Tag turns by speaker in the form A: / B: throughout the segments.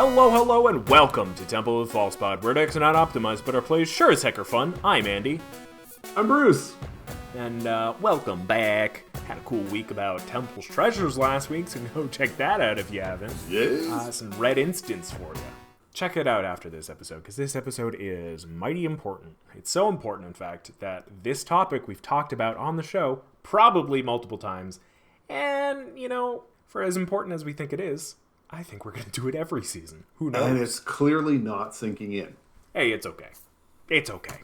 A: Hello, and welcome to Temple of the False Pod, where decks are not optimized, but our plays sure as heck are fun. I'm Andy.
B: I'm Bruce.
A: And welcome back. Had a cool week about Temple's Treasures last week, so go check that out if you haven't.
B: Yes.
A: Some red instants for you. Check it out after this episode, because this episode is mighty important. It's so important, in fact, that this topic we've talked about on the show probably multiple times. And, for as important as we think it is, I think we're going to do it every season. Who knows?
B: And it's clearly not sinking in.
A: Hey, it's okay. It's okay.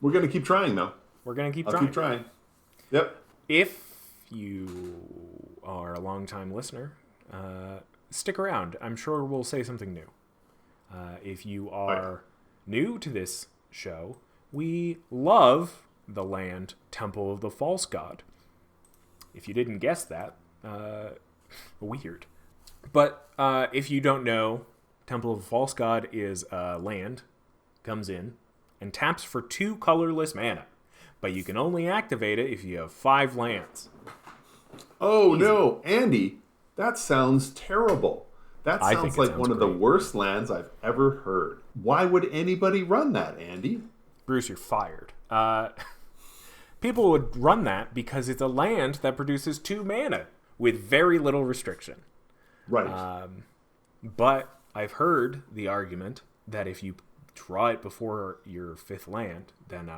B: We're going to keep trying, though.
A: We're going to keep
B: I'll
A: trying.
B: keep trying. Yep.
A: If you are a long-time listener, stick around. I'm sure we'll say something new. If you are new to this show, we love the land Temple of the False God. If you didn't guess that, weird. But if you don't know, Temple of the False God is a land, comes in, and taps for 2 colorless mana. But you can only activate it if you have 5 lands.
B: Oh, easy. No. Andy, that sounds terrible. That sounds like one of the worst lands I've ever heard. Why would anybody run that, Andy?
A: Bruce, you're fired. People would run that because it's a land that produces 2 mana with very little restriction.
B: Right.
A: But I've heard the argument that if you draw it before your 5th land, then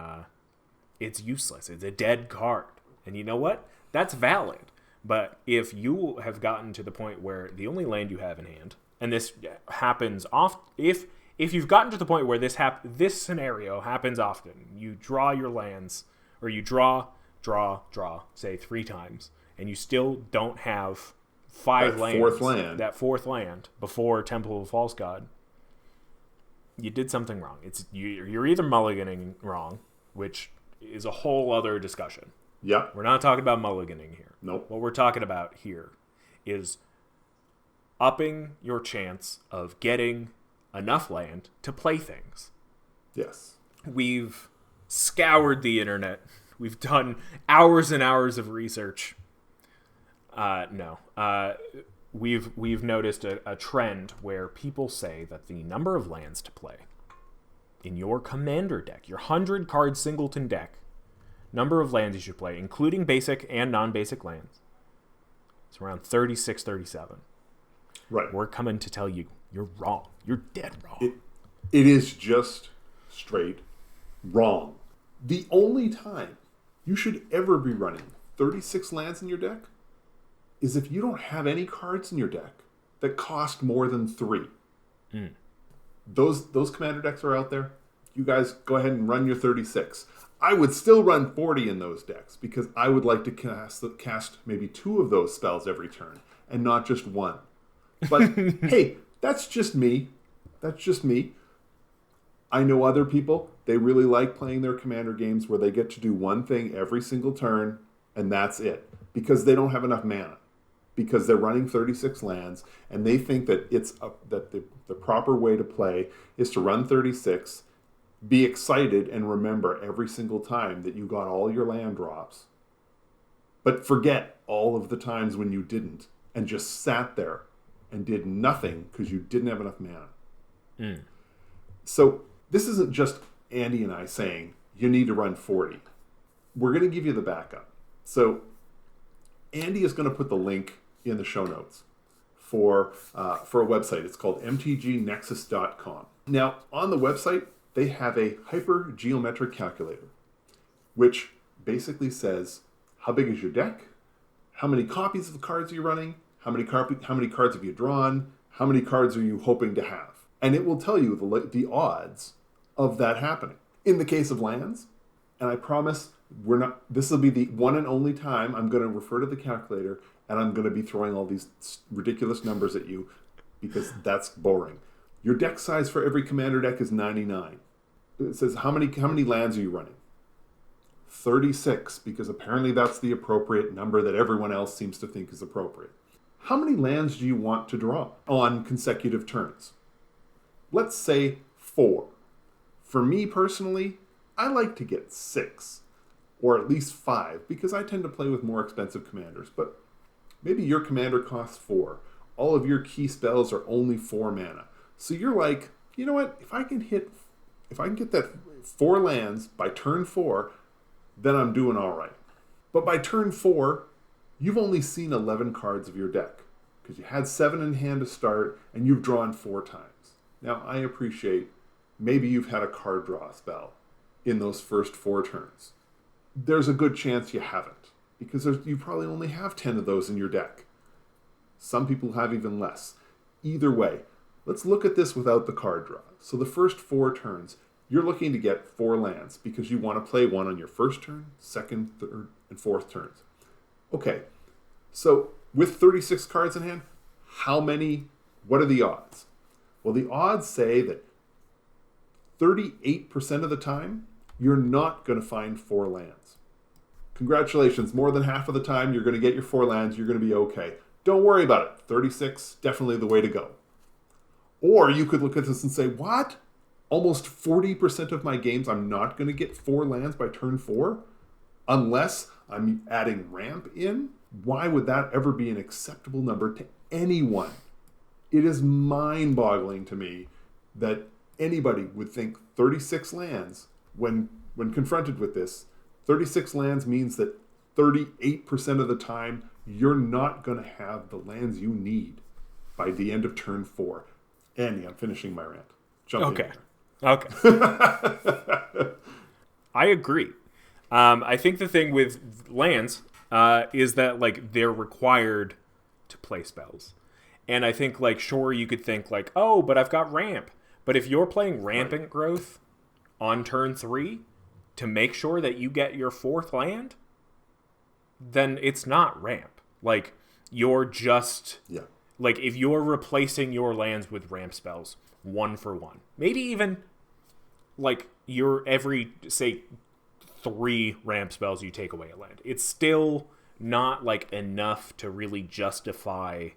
A: it's useless. It's a dead card. And you know what? That's valid. But if you have gotten to the point where the only land you have in hand, and this happens often, if you've gotten to the point where this scenario happens often, you draw your lands, or you draw, say 3 times, and you still don't have 5 lands, that 4th land before Temple of the False God, you did something wrong. You're either mulliganing wrong, which is a whole other discussion.
B: Yeah.
A: We're not talking about mulliganing here.
B: Nope.
A: What we're talking about here is upping your chance of getting enough land to play things. Yes. We've scoured the internet. We've done hours and hours of research. We've noticed a trend where people say that the number of lands to play in your commander deck, your 100-card singleton deck, number of lands you should play, including basic and non-basic lands, it's around 36, 37.
B: Right.
A: We're coming to tell you you're wrong. You're dead wrong.
B: It is just straight wrong. The only time you should ever be running 36 lands in your deck is if you don't have any cards in your deck that cost more than 3. Mm. Those commander decks are out there. You guys go ahead and run your 36. I would still run 40 in those decks because I would like to cast maybe 2 of those spells every turn and not just 1. But hey, that's just me. That's just me. I know other people, they really like playing their commander games where they get to do one thing every single turn and that's it because they don't have enough mana. Because they're running 36 lands, and they think that the proper way to play is to run 36, be excited, and remember every single time that you got all your land drops, but forget all of the times when you didn't, and just sat there and did nothing because you didn't have enough mana. Mm. So this isn't just Andy and I saying you need to run 40. We're going to give you the backup. So Andy is going to put the link in the show notes for a website. It's called mtgnexus.com. Now, on the website, they have a hypergeometric calculator, which basically says how big is your deck, how many copies of the cards are you running, how many cards have you drawn, how many cards are you hoping to have. And it will tell you the odds of that happening. In the case of lands, and I promise this will be the one and only time I'm going to refer to the calculator and I'm going to be throwing all these ridiculous numbers at you because that's boring. Your deck size for every commander deck is 99. It says, how many lands are you running? 36, because apparently that's the appropriate number that everyone else seems to think is appropriate. How many lands do you want to draw on consecutive turns? Let's say 4. For me personally, I like to get 6. Or at least 5, because I tend to play with more expensive commanders. But maybe your commander costs 4. All of your key spells are only 4 mana. So you're like, you know what? If I can get that 4 lands by turn 4, then I'm doing all right. But by turn 4, you've only seen 11 cards of your deck because you had 7 in hand to start and you've drawn 4 times. Now, I appreciate maybe you've had a card draw spell in those first 4 turns. There's a good chance you haven't because you probably only have 10 of those in your deck. Some people have even less. Either way, let's look at this without the card draw. So the first 4 turns, you're looking to get 4 lands because you want to play one on your first turn, second, third, and fourth turns. Okay, so with 36 cards in hand, what are the odds? Well, the odds say that 38% of the time, you're not going to find 4 lands. Congratulations, more than half of the time, you're going to get your 4 lands, you're going to be okay. Don't worry about it. 36, definitely the way to go. Or you could look at this and say, what? Almost 40% of my games, I'm not going to get 4 lands by turn 4? Unless I'm adding ramp in? Why would that ever be an acceptable number to anyone? It is mind-boggling to me that anybody would think 36 lands, when confronted with this, 36 lands means that 38% of the time, you're not going to have the lands you need by the end of turn 4. Andy, I'm finishing my rant. Jump in.
A: Okay. I agree. I think the thing with lands is that like they're required to play spells. And I think like sure you could think like, oh, but I've got ramp. But if you're playing rampant growth on turn 3 to make sure that you get your 4th land, then it's not ramp. Like you're just like if you're replacing your lands with ramp spells 1 for 1, maybe even like your every say 3 ramp spells you take away a land, it's still not like enough to really justify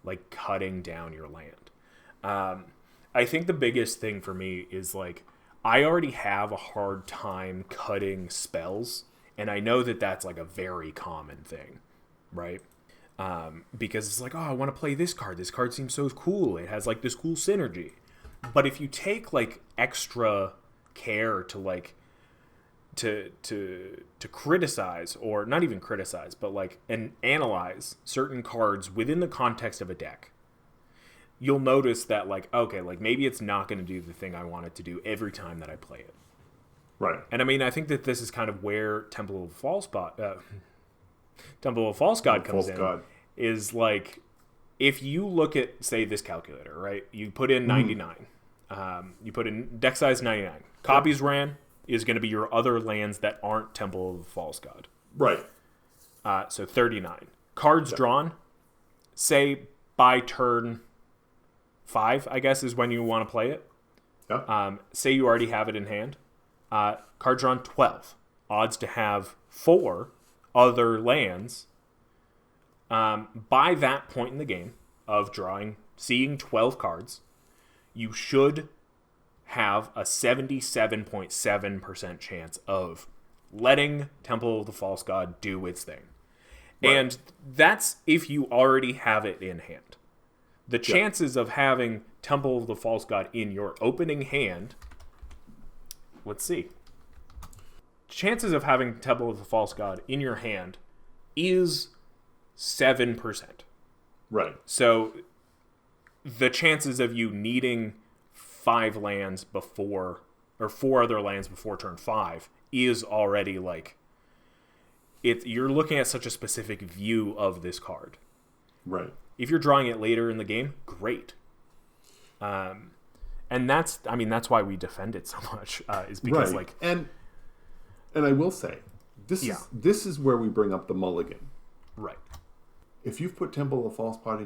A: like cutting down your land. I think the biggest thing for me is like I already have a hard time cutting spells, and I know that that's like a very common thing, right? Because it's like, oh, I want to play this card. This card seems so cool. It has like this cool synergy. But if you take like extra care to like to criticize, or not even criticize, but like and analyze certain cards within the context of a deck, you'll notice that like, okay, like maybe it's not going to do the thing I want it to do every time that I play it.
B: Right.
A: And I mean, I think that this is kind of where Temple of False God comes in. Is like, if you look at, say, this calculator, right? You put in 99. You put in deck size 99. Copies ran is going to be your other lands that aren't Temple of the False God.
B: Right.
A: So 39. Cards drawn, say by turn 5, I guess, is when you want to play it.
B: Yeah.
A: Say you already have it in hand. Card drawn 12. Odds to have 4 other lands. By that point in the game of seeing 12 cards, you should have a 77.7% chance of letting Temple of the False God do its thing. Right. And that's if you already have it in hand. The chances of having Temple of the False God in your opening hand, let's see. Chances of having Temple of the False God in your hand is 7%.
B: Right.
A: So the chances of you needing 5 lands before, or 4 other lands before turn 5 is already like, you're looking at such a specific view of this card.
B: Right.
A: If you're drawing it later in the game, great. And that's why we defend it so much, is because like,
B: and I will say, this is where we bring up the mulligan.
A: Right.
B: If you've put Temple of the False God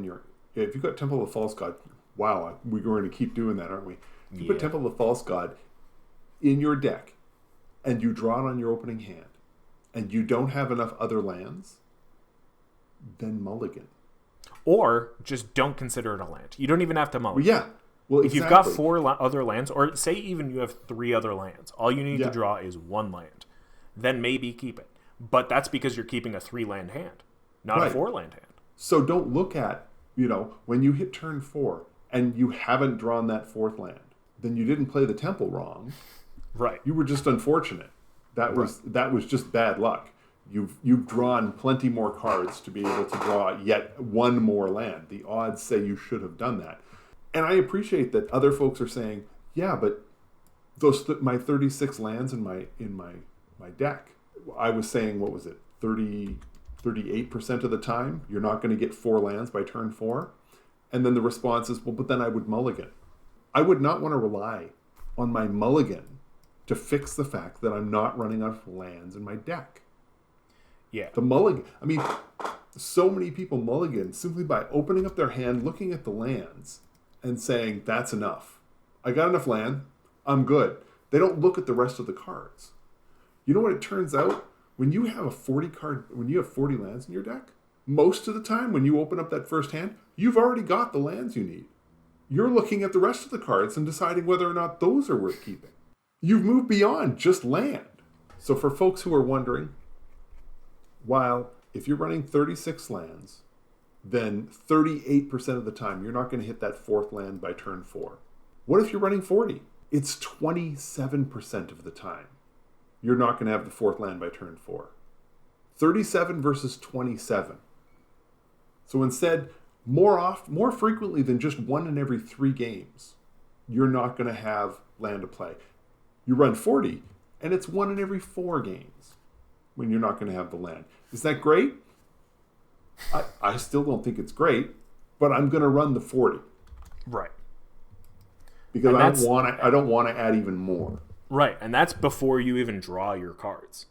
B: if you've got Temple of the False God, wow, we're going to keep doing that, aren't we? If you put Temple of the False God in your deck, and you draw it on your opening hand, and you don't have enough other lands, then mulligan.
A: Or just don't consider it a land. You don't even have to mulligan.
B: Well, yeah. Well,
A: if you've got 4 other lands, or say even you have 3 other lands, all you need to draw is 1 land. Then maybe keep it. But that's because you're keeping a 3-land hand, not a 4-land hand.
B: So don't look at, when you hit turn 4 and you haven't drawn that fourth land, then you didn't play the temple wrong.
A: Right.
B: You were just unfortunate. That was just bad luck. You've drawn plenty more cards to be able to draw yet one more land. The odds say you should have done that. And I appreciate that other folks are saying, yeah, but my 36 lands in my deck, I was saying, what was it, 38% of the time you're not going to get 4 lands by turn 4. And then the response is, well, but then I would mulligan. I would not want to rely on my mulligan to fix the fact that I'm not running out of lands in my deck.
A: Yeah.
B: The mulligan. I mean, so many people mulligan simply by opening up their hand, looking at the lands, and saying, that's enough. I got enough land. I'm good. They don't look at the rest of the cards. You know what it turns out? When you have 40 lands in your deck, most of the time when you open up that first hand, you've already got the lands you need. You're looking at the rest of the cards and deciding whether or not those are worth keeping. You've moved beyond just land. So for folks who are wondering, while if you're running 36 lands, then 38% of the time you're not going to hit that fourth land by turn 4. What if you're running 40? It's 27% of the time you're not going to have the fourth land by turn 4. 37 versus 27. So instead, more frequently than just 1 in every 3 games, you're not going to have land to play. You run 40, and it's 1 in every 4 games when you're not going to have the land. Is that great? I still don't think it's great, but I'm going to run the 40.
A: Right.
B: Because I don't want to add even more.
A: Right, and that's before you even draw your cards.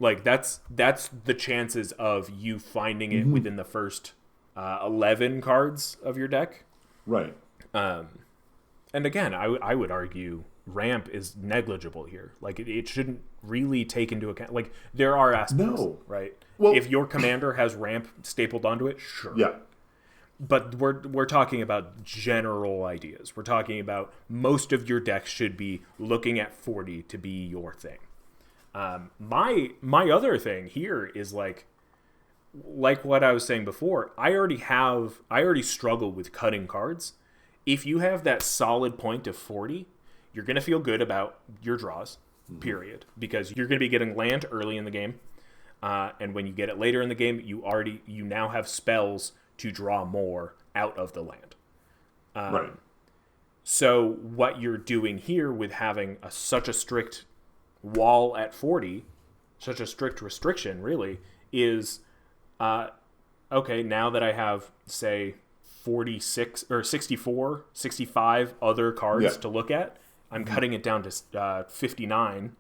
A: Like, that's the chances of you finding it within the first 11 cards of your deck.
B: Right.
A: And again, I would argue ramp is negligible here. Like, it shouldn't really take into account. Like, there are aspects, right? Well, if your commander has ramp stapled onto it, sure.
B: Yeah.
A: But we're talking about general ideas. We're talking about most of your deck should be looking at 40 to be your thing. My other thing here is like what I was saying before. I already struggle with cutting cards. If you have that solid point of 40, you're gonna feel good about your draws. Period, because you're gonna be getting land early in the game, and when you get it later in the game, you now have spells to draw more out of the land.
B: Right.
A: So what you're doing here with having such a strict wall at 40, such a strict restriction, really, is, okay, now that I have, say, 46 or 64, 65 other cards to look at, I'm cutting it down to 59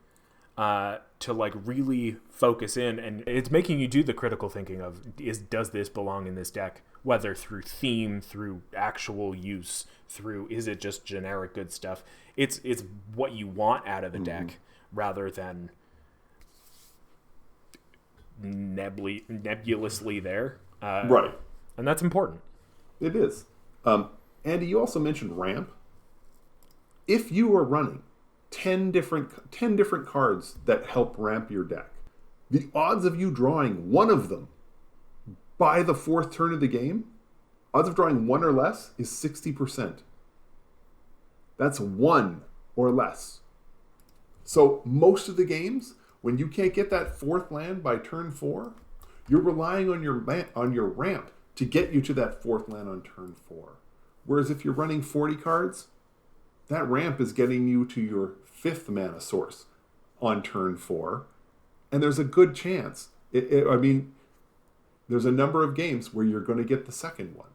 A: to like really focus in, and it's making you do the critical thinking of does this belong in this deck, whether through theme, through actual use, through is it just generic good stuff. It's what you want out of the deck rather than nebulously there.
B: Right.
A: And that's important.
B: It is. Andy, you also mentioned ramp. If you are running 10 different cards that help ramp your deck, the odds of you drawing one of them by the 4th turn of the game, odds of drawing 1 or less is 60%. That's 1 or less. So most of the games, when you can't get that 4th land by turn 4, you're relying on your ramp to get you to that 4th land on turn 4. Whereas if you're running 40 cards, that ramp is getting you to your 5th mana source on turn 4. And there's a good chance. There's a number of games where you're going to get the 2nd one.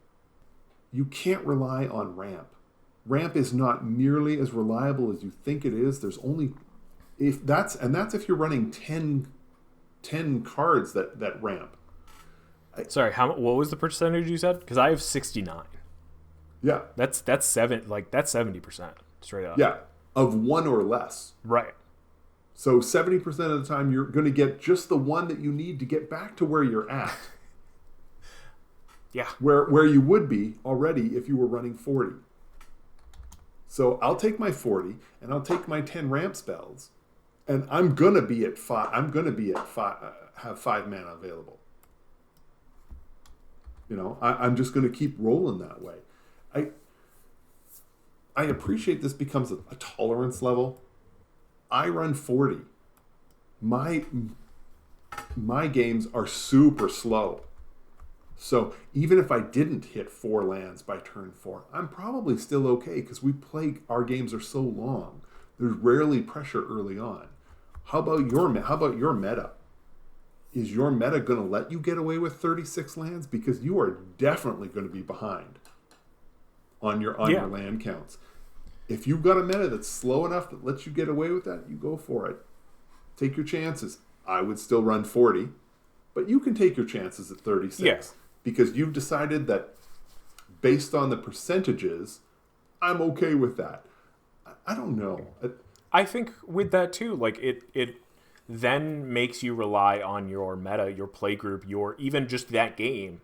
B: You can't rely on ramp. Ramp is not nearly as reliable as you think it is. There's only that's if you're running 10 cards that ramp.
A: Sorry, what was the percentage you said? Because I have 69.
B: Yeah.
A: That's 70% straight up.
B: Yeah. Of 1 or less.
A: Right.
B: So 70% of the time you're going to get just the one that you need to get back to where you're at.
A: Yeah.
B: Where you would be already if you were running 40. So I'll take my 40 and I'll take my 10 ramp spells, and I'm going to be at 5. I'm going to be at 5, have 5 mana available. I'm just going to keep rolling that way. I appreciate this becomes a tolerance level. I run 40. My games are super slow. So even if I didn't hit 4 lands by turn 4, I'm probably still okay because our games are so long. There's rarely pressure early on. How about your meta? Is your meta going to let you get away with 36 lands? Because you are definitely going to be behind on your land counts. If you've got a meta that's slow enough that lets you get away with that, you go for it. Take your chances. I would still run 40, but you can take your chances at 36.
A: Yes.
B: Because you've decided that based on the percentages, I'm okay with that. I don't know.
A: I think with that too, like it then makes you rely on your meta, your play group, your even just that game.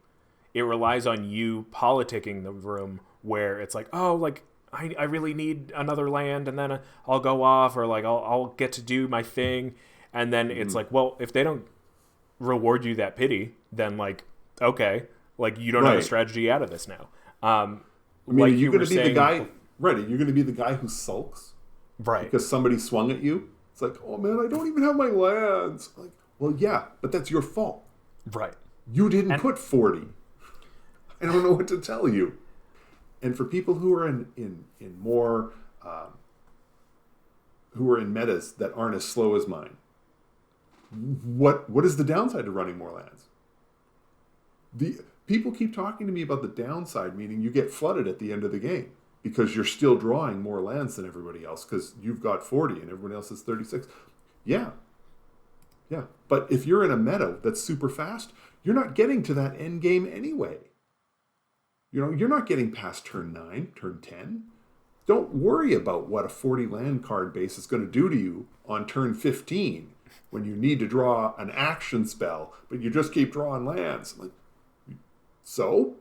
A: It relies on you politicking the room where it's like, oh, like I really need another land, and then I'll go off, or like I'll get to do my thing, and then it's like, well, if they don't reward you that pity, then like, okay, like you don't have a strategy out of this now.
B: Like you're going to be the guy, right? You're going to be the guy who sulks,
A: right? Because
B: somebody swung at you. It's like, oh man, I don't even have my lands. Like, well, yeah, but that's your fault,
A: right?
B: You didn't put 40. I don't know what to tell you. And for people who are in more who are in metas that aren't as slow as mine, what is the downside to running more lands? The people keep talking to me about the downside, meaning you get flooded at the end of the game because you're still drawing more lands than everybody else because you've got 40 and everyone else has 36. Yeah. But if you're in a meta that's super fast, you're not getting to that end game anyway. You're not getting past turn 9, turn 10. Don't worry about what a 40 land card base is going to do to you on turn 15 when you need to draw an action spell, but you just keep drawing lands. Like, so,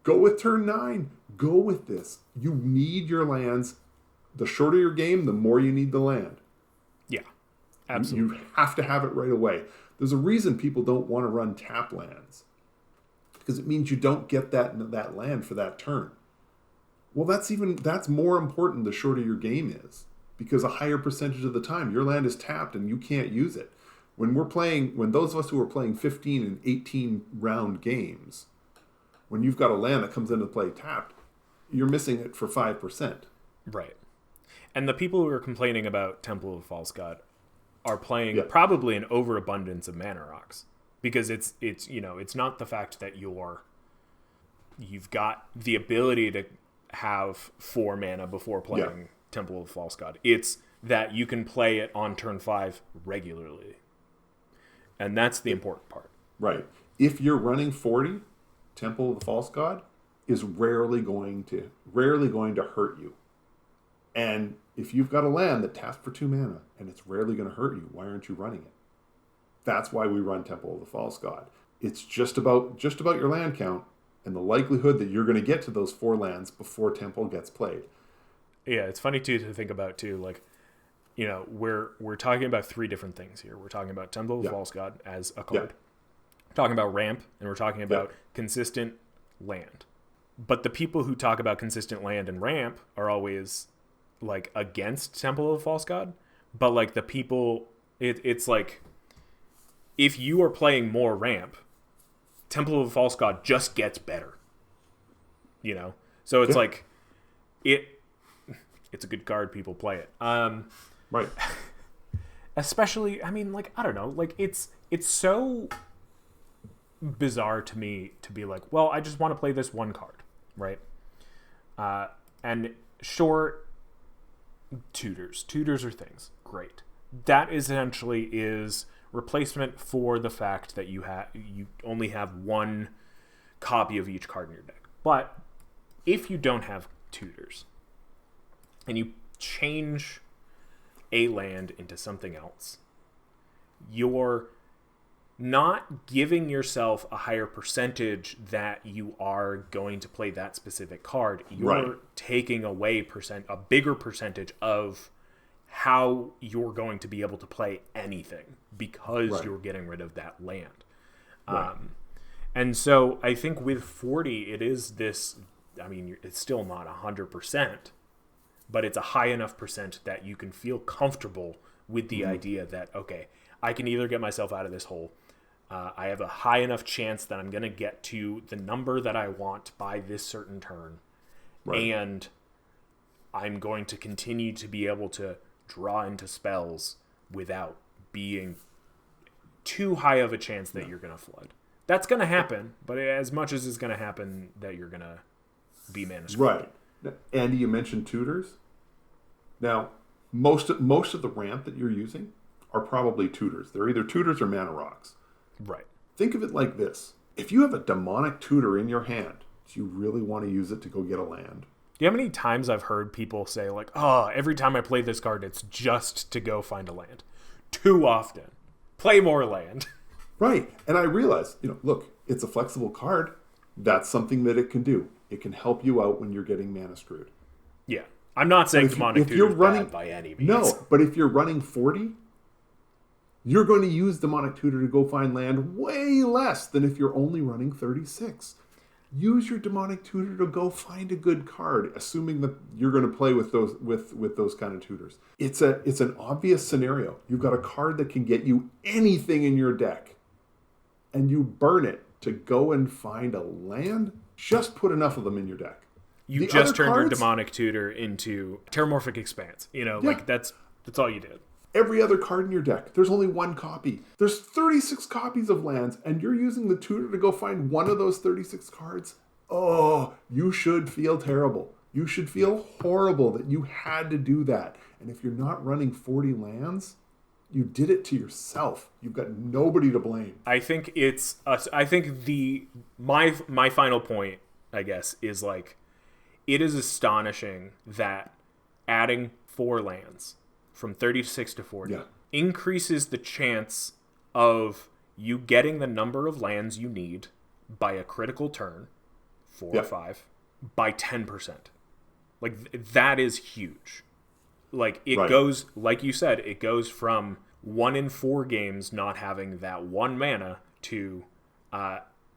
B: go with turn 9. Go with this. You need your lands. The shorter your game, the more you need the land.
A: Yeah, absolutely.
B: You have to have it right away. There's a reason people don't want to run tap lands. Because it means you don't get that land for that turn. Well, that's more important the shorter your game is. Because a higher percentage of the time, your land is tapped and you can't use it. When those of us who are playing 15 and 18 round games, when you've got a land that comes into play tapped, you're missing it for 5%.
A: Right. And the people who are complaining about Temple of the False God are playing probably an overabundance of mana rocks. Because it's not the fact that you've got the ability to have 4 mana before playing Temple of the False God. It's that you can play it on turn 5 regularly. And that's the important part.
B: Right. If you're running 40, Temple of the False God is rarely going to hurt you. And if you've got a land that taps for 2 mana and it's rarely going to hurt you, why aren't you running it? That's why we run Temple of the False God. It's just about your land count and the likelihood that you're going to get to those 4 lands before Temple gets played.
A: Yeah, it's funny too to think about too. Like, we're talking about 3 different things here. We're talking about Temple of the False God as a card. We're talking about ramp, and we're talking about consistent land. But the people who talk about consistent land and ramp are always like against Temple of the False God. But like the people, it's like, if you are playing more ramp, Temple of the False God just gets better. So it's like it's a good card. People play it.
B: Right.
A: Especially, I mean, like, I don't know, like it's so bizarre to me to be like, well, I just want to play this one card, right? And sure, tutors are things. Great. That essentially is replacement for the fact that you only have 1 copy of each card in your deck. But if you don't have tutors and you change a land into something else, you're not giving yourself a higher percentage that you are going to play that specific card. You're taking away a bigger percentage of how you're going to be able to play anything because you're getting rid of that land. And so I think with 40, it is this I mean, it's still not 100%, but it's a high enough percent that you can feel comfortable with the idea that, okay, I can either get myself out of this hole. I have a high enough chance that I'm going to get to the number that I want by this certain turn. Right. And I'm going to continue to be able to draw into spells without being too high of a chance that you're going to flood. That's going to happen, but as much as it's going to happen that you're going to be mana screwed.
B: Right. Andy, you mentioned tutors. Now, most of the ramp that you're using are probably tutors. They're either tutors or mana rocks.
A: Right.
B: Think of it like this. If you have a demonic tutor in your hand, do you really want to use it to go get a land?
A: Do you know how many times I've heard people say, like, oh, every time I play this card, it's just to go find a land? Too often. Play more land.
B: Right. And I realize, look, it's a flexible card. That's something that it can do. It can help you out when you're getting mana screwed.
A: Yeah. I'm not saying demonic tutor is bad by any means.
B: No, but if you're running 40, you're going to use demonic tutor to go find land way less than if you're only running 36. Use your demonic tutor to go find a good card, assuming that you're going to play with those with those kind of tutors. It's an obvious scenario. You've got a card that can get you anything in your deck, and you burn it to go and find a land. Just put enough of them in your deck.
A: You just turned your demonic tutor into Terramorphic Expanse. Like that's all you did.
B: Every other card in your deck, there's only one copy. There's 36 copies of lands, and you're using the tutor to go find one of those 36 cards. Oh, you should feel terrible. You should feel horrible that you had to do that. And if you're not running 40 lands, you did it to yourself. You've got nobody to blame.
A: I think my final point, I guess, is like, it is astonishing that adding 4 lands from 36 to 40 increases the chance of you getting the number of lands you need by a critical turn, 4 or 5, by 10%. Like, that is huge. Like, it goes, like you said, it goes from 1 in 4 games not having that 1 mana to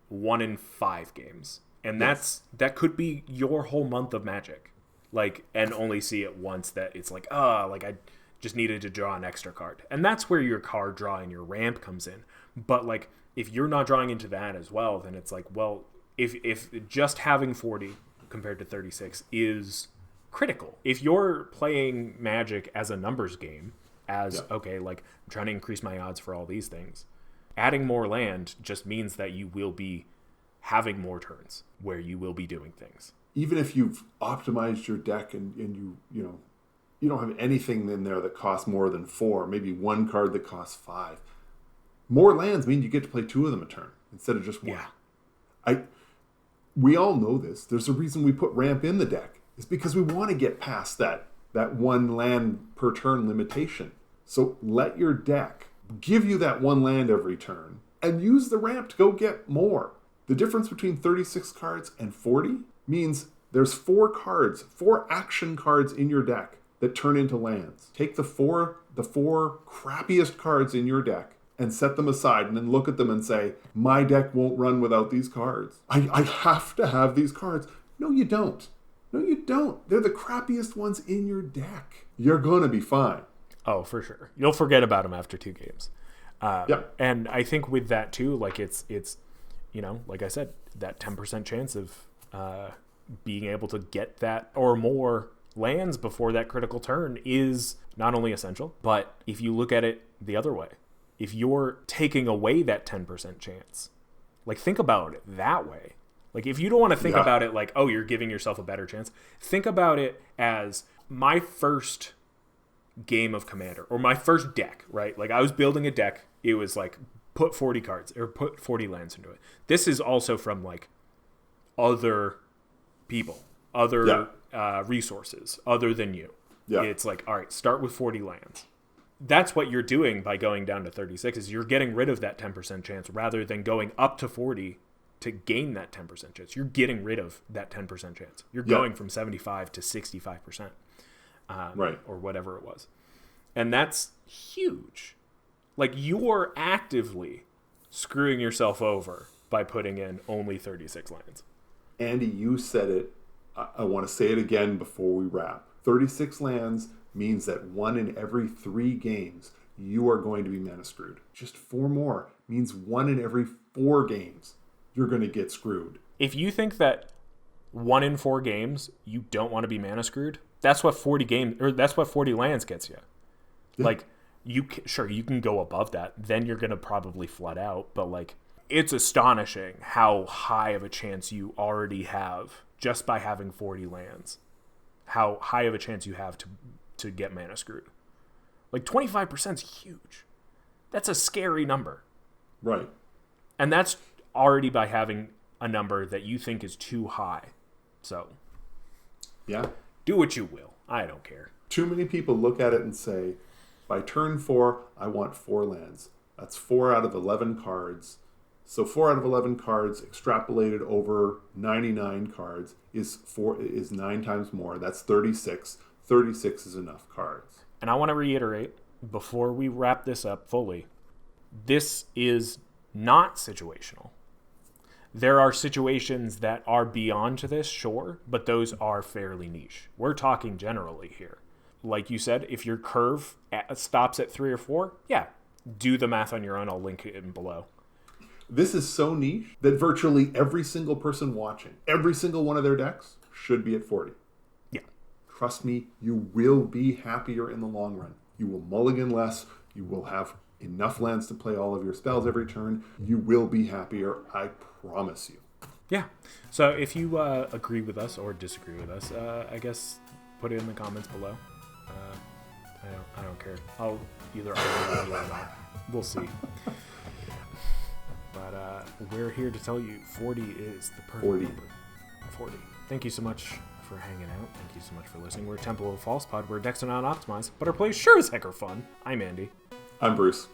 A: 1 in 5 games. And that could be your whole month of Magic. Like, and only see it once that it's like, I just needed to draw an extra card. And that's where your card draw and your ramp comes in. But, like, if you're not drawing into that as well, then it's like, well, if just having 40 compared to 36 is critical. If you're playing Magic as a numbers game, okay, like, I'm trying to increase my odds for all these things, adding more land just means that you will be having more turns where you will be doing things.
B: Even if you've optimized your deck and you don't have anything in there that costs more than 4, maybe one card that costs 5. More lands mean you get to play 2 of them a turn instead of just 1. Yeah. We all know this. There's a reason we put ramp in the deck. It's because we want to get past that 1 land per turn limitation. So let your deck give you that 1 land every turn and use the ramp to go get more. The difference between 36 cards and 40 means there's 4 action cards in your deck that turn into lands. Take the four crappiest cards in your deck and set them aside and then look at them and say, my deck won't run without these cards. I have to have these cards. No, you don't. No, you don't. They're the crappiest ones in your deck. You're going to be fine.
A: Oh, for sure. You'll forget about them after 2 games. And I think with that too, like it's like I said, that 10% chance of being able to get that or more lands before that critical turn is not only essential, but if you look at it the other way, if you're taking away that 10% chance, like, think about it that way. Like, if you don't want to think about it like, oh, you're giving yourself a better chance, think about it as my first game of Commander or my first deck, right? Like, I was building a deck. It was like, put 40 cards or put 40 lands into it. This is also from like other people, other resources other than you. Yeah. It's like, all right, start with 40 lands. That's what you're doing by going down to 36 is you're getting rid of that 10% chance rather than going up to 40 to gain that 10% chance. You're getting rid of that 10% chance. You're going from 75 to 65%, or whatever it was. And that's huge. Like, you're actively screwing yourself over by putting in only 36 lands.
B: Andy, you said it I want to say it again before we wrap. 36 lands means that 1 in every 3 games you are going to be mana screwed. Just 4 more means 1 in every 4 games you're going to get screwed.
A: If you think that 1 in 4 games you don't want to be mana screwed, that's what 40 lands gets you. Yeah. Like, you can go above that, then you're going to probably flood out, but like, it's astonishing how high of a chance you already have just by having 40 lands. How high of a chance you have to get mana screwed. Like 25% is huge. That's a scary number.
B: Right.
A: And that's already by having a number that you think is too high. So,
B: yeah.
A: Do what you will. I don't care.
B: Too many people look at it and say, by turn 4, I want 4 lands. That's 4 out of 11 cards. So 4 out of 11 cards extrapolated over 99 cards is 9 times more. That's 36. 36 is enough cards.
A: And I want to reiterate, before we wrap this up fully, this is not situational. There are situations that are beyond this, sure, but those are fairly niche. We're talking generally here. Like you said, if your curve stops at 3 or 4, yeah, do the math on your own. I'll link it in below.
B: This is so niche that virtually every single person watching, every single one of their decks should be at 40.
A: Yeah.
B: Trust me, you will be happier in the long run. You will mulligan less. You will have enough lands to play all of your spells every turn. You will be happier, I promise you.
A: Yeah. So if you agree with us or disagree with us, I guess put it in the comments below. I don't care. I'll either argue with you or not. We'll see. But we're here to tell you 40 is the perfect number. 40. Thank you so much for hanging out. Thank you so much for listening. We're Temple of False Pod, where decks are not optimized, but our plays sure as heck are fun. I'm Andy.
B: I'm Bruce.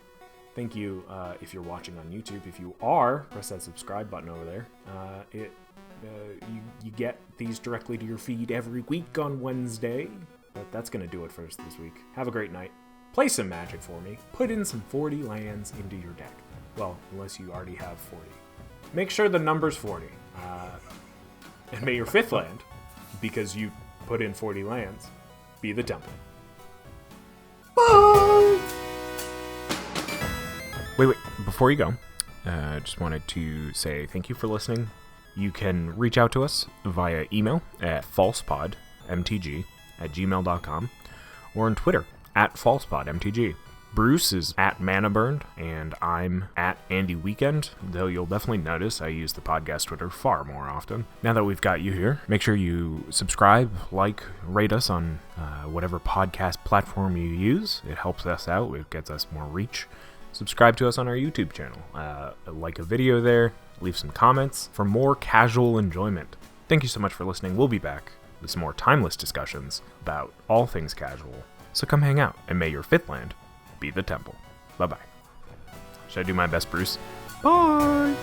A: Thank you if you're watching on YouTube. If you are, press that subscribe button over there. You get these directly to your feed every week on Wednesday. But that's going to do it for us this week. Have a great night. Play some Magic for me. Put in some 40 lands into your deck. Well, unless you already have 40. Make sure the number's 40. And may your 5th land, because you put in 40 lands, be the Temple. Bye! Wait. Before you go, I just wanted to say thank you for listening. You can reach out to us via email at falsepodmtg@gmail.com or on Twitter @falsepodmtg. Bruce is @manaburned, and I'm @AndyWeekend, though you'll definitely notice I use the podcast Twitter far more often. Now that we've got you here, make sure you subscribe, like, rate us on whatever podcast platform you use. It helps us out. It gets us more reach. Subscribe to us on our YouTube channel. Like a video there. Leave some comments for more casual enjoyment. Thank you so much for listening. We'll be back with some more timeless discussions about all things casual. So come hang out, and may your 5th land be the Temple. Bye-bye. Should I do my best, Bruce? Bye!